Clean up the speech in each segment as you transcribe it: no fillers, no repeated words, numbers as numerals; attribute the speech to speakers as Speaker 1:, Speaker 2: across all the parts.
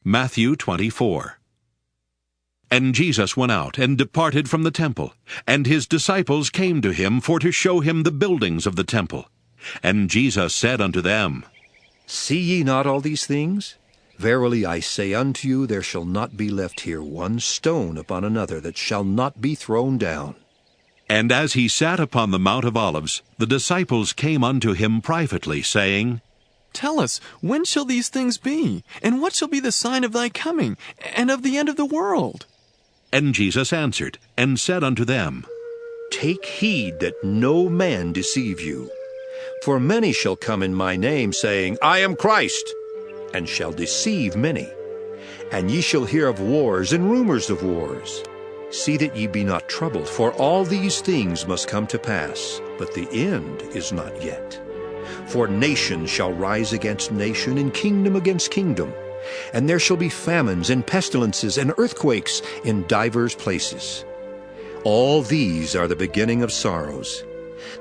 Speaker 1: Matthew 24. And Jesus went out and departed from the temple, and his disciples came to him for to show him the buildings of the temple. And Jesus said unto them,
Speaker 2: See ye not all these things? Verily I say unto you, there shall not be left here one stone upon another that shall not be thrown down.
Speaker 1: And as he sat upon the Mount of Olives, the disciples came unto him privately, saying,
Speaker 3: Tell us, when shall these things be? And what shall be the sign of thy coming, and of the end of the world?
Speaker 1: And Jesus answered, and said unto them,
Speaker 2: Take heed that no man deceive you. For many shall come in my name, saying, I am Christ, and shall deceive many. And ye shall hear of wars and rumors of wars. See that ye be not troubled, for all these things must come to pass, but the end is not yet. For nation shall rise against nation, and kingdom against kingdom. And there shall be famines, and pestilences, and earthquakes in divers places. All these are the beginning of sorrows.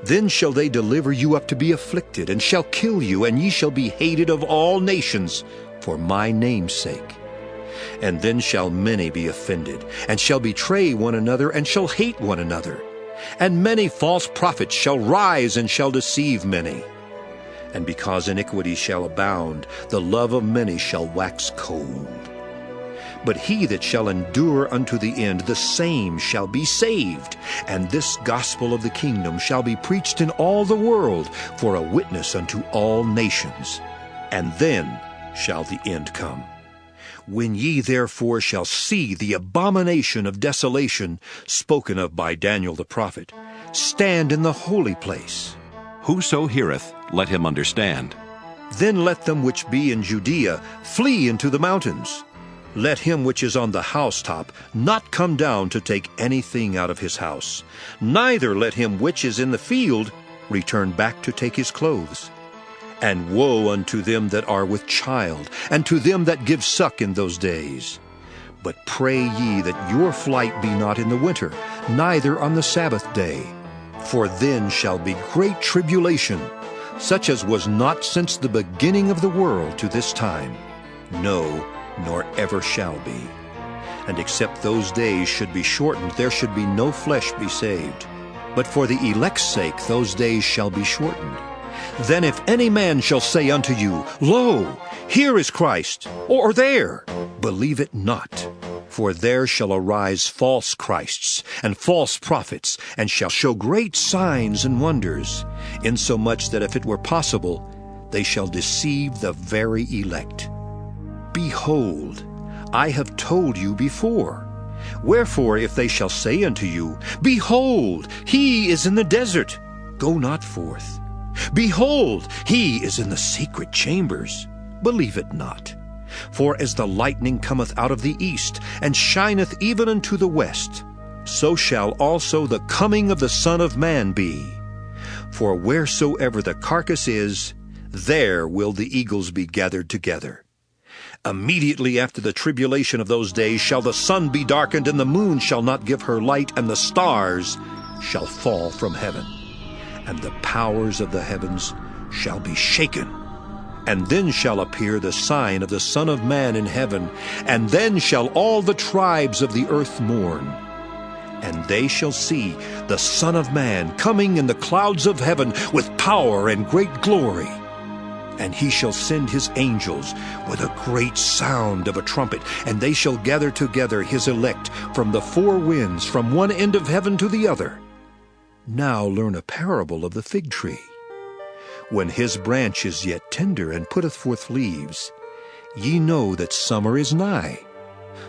Speaker 2: Then shall they deliver you up to be afflicted, and shall kill you, and ye shall be hated of all nations for my name's sake. And then shall many be offended, and shall betray one another, and shall hate one another. And many false prophets shall rise, and shall deceive many. And because iniquity shall abound, the love of many shall wax cold. But he that shall endure unto the end, the same shall be saved. And this gospel of the kingdom shall be preached in all the world for a witness unto all nations. And then shall the end come. When ye therefore shall see the abomination of desolation spoken of by Daniel the prophet, stand in the holy place.
Speaker 1: Whoso heareth, let him understand.
Speaker 2: Then let them which be in Judea flee into the mountains. Let him which is on the housetop not come down to take anything out of his house. Neither let him which is in the field return back to take his clothes. And woe unto them that are with child, and to them that give suck in those days. But pray ye that your flight be not in the winter, neither on the Sabbath day. For then shall be great tribulation, such as was not since the beginning of the world to this time, no, nor ever shall be. And except those days should be shortened, there should be no flesh be saved. But for the elect's sake those days shall be shortened. Then if any man shall say unto you, Lo, here is Christ, or there, believe it not. For there shall arise false Christs and false prophets, and shall show great signs and wonders, insomuch that if it were possible, they shall deceive the very elect. Behold, I have told you before. Wherefore, if they shall say unto you, Behold, he is in the desert, go not forth. Behold, he is in the secret chambers, believe it not. For as the lightning cometh out of the east, and shineth even unto the west, so shall also the coming of the Son of Man be. For wheresoever the carcass is, there will the eagles be gathered together. Immediately after the tribulation of those days shall the sun be darkened, and the moon shall not give her light, and the stars shall fall from heaven. And the powers of the heavens shall be shaken. And then shall appear the sign of the Son of Man in heaven, and then shall all the tribes of the earth mourn. And they shall see the Son of Man coming in the clouds of heaven with power and great glory. And he shall send his angels with a great sound of a trumpet, and they shall gather together his elect from the four winds, from one end of heaven to the other. Now learn a parable of the fig tree. When his branch is yet tender and putteth forth leaves, ye know that summer is nigh.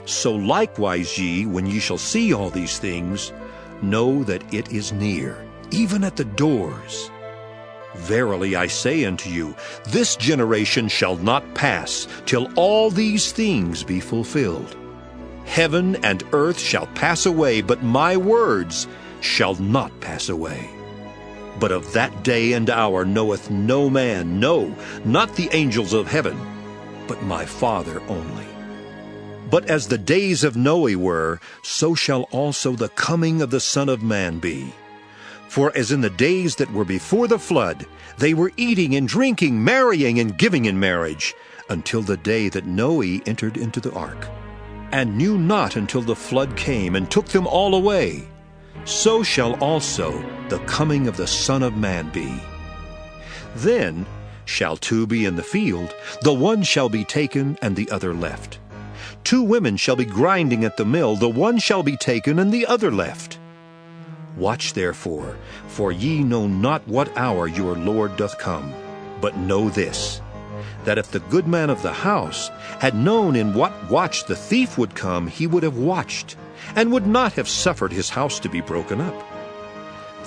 Speaker 2: So likewise ye, when ye shall see all these things, know that it is near, even at the doors. Verily I say unto you, this generation shall not pass till all these things be fulfilled. Heaven and earth shall pass away, but my words shall not pass away. But of that day and hour knoweth no man, no, not the angels of heaven, but my Father only. But as the days of Noe were, so shall also the coming of the Son of Man be. For as in the days that were before the flood, they were eating and drinking, marrying and giving in marriage, until the day that Noe entered into the ark, and knew not until the flood came and took them all away. So shall also the coming of the Son of Man be. Then shall two be in the field, the one shall be taken and the other left. Two women shall be grinding at the mill, the one shall be taken and the other left. Watch therefore, for ye know not what hour your Lord doth come. But know this, that if the good man of the house had known in what watch the thief would come, he would have watched, and would not have suffered his house to be broken up.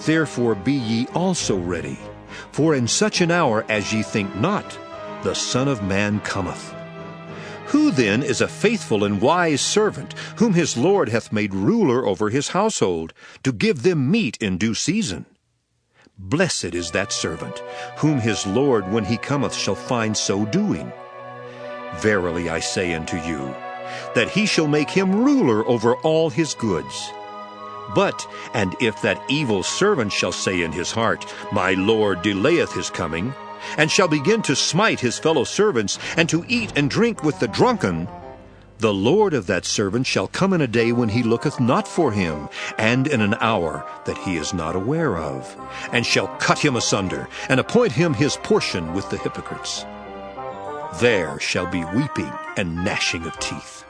Speaker 2: Therefore be ye also ready, for in such an hour as ye think not, the Son of Man cometh. Who then is a faithful and wise servant, whom his Lord hath made ruler over his household, to give them meat in due season? Blessed is that servant, whom his Lord when he cometh shall find so doing. Verily I say unto you, that he shall make him ruler over all his goods. But, and if that evil servant shall say in his heart, My Lord delayeth his coming, and shall begin to smite his fellow servants, and to eat and drink with the drunken, the Lord of that servant shall come in a day when he looketh not for him, and in an hour that he is not aware of, and shall cut him asunder, and appoint him his portion with the hypocrites. There shall be weeping and gnashing of teeth.